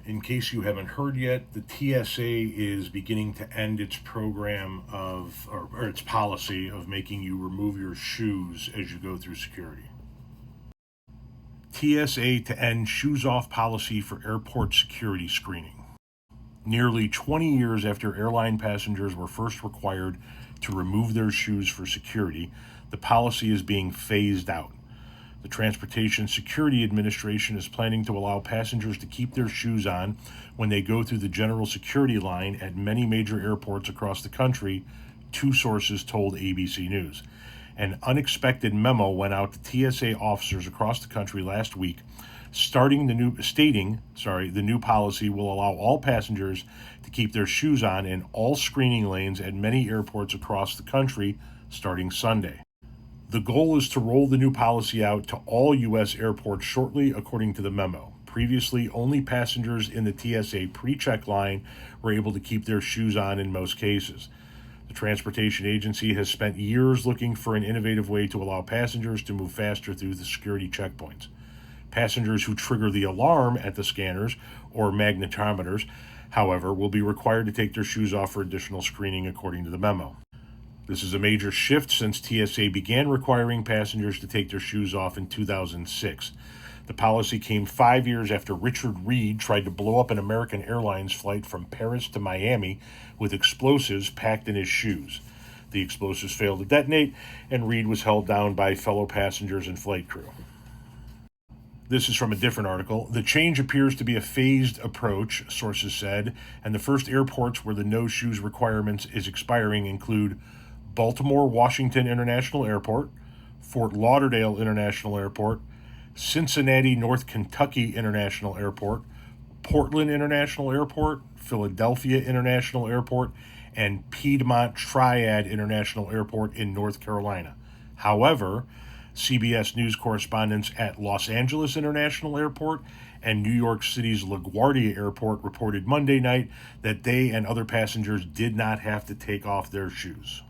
In case you haven't heard yet, the TSA is beginning to end its program or its policy of making you remove your shoes as you go through security. TSA to end shoes off policy for airport security screening. Nearly 20 years after airline passengers were first required to remove their shoes for security, the policy is being phased out. The Transportation Security Administration is planning to allow passengers to keep their shoes on when they go through the general security line at many major airports across the country, two sources told ABC News. An unexpected memo went out to TSA officers across the country last week, stating the new policy will allow all passengers to keep their shoes on in all screening lanes at many airports across the country starting Sunday. The goal is to roll the new policy out to all U.S. airports shortly, according to the memo. Previously, only passengers in the TSA pre-check line were able to keep their shoes on in most cases. The transportation agency has spent years looking for an innovative way to allow passengers to move faster through the security checkpoints. Passengers who trigger the alarm at the scanners or magnetometers, however, will be required to take their shoes off for additional screening, according to the memo. This is a major shift since TSA began requiring passengers to take their shoes off in 2006. The policy came 5 years after Richard Reed tried to blow up an American Airlines flight from Paris to Miami with explosives packed in his shoes. The explosives failed to detonate, and Reed was held down by fellow passengers and flight crew. This is from a different article. The change appears to be a phased approach, sources said, and the first airports where the no shoes requirements is expiring include Baltimore Washington International Airport, Fort Lauderdale International Airport, Cincinnati North Kentucky International Airport, Portland International Airport, Philadelphia International Airport, and Piedmont Triad International Airport in North Carolina. However, CBS News correspondents at Los Angeles International Airport and New York City's LaGuardia Airport reported Monday night that they and other passengers did not have to take off their shoes.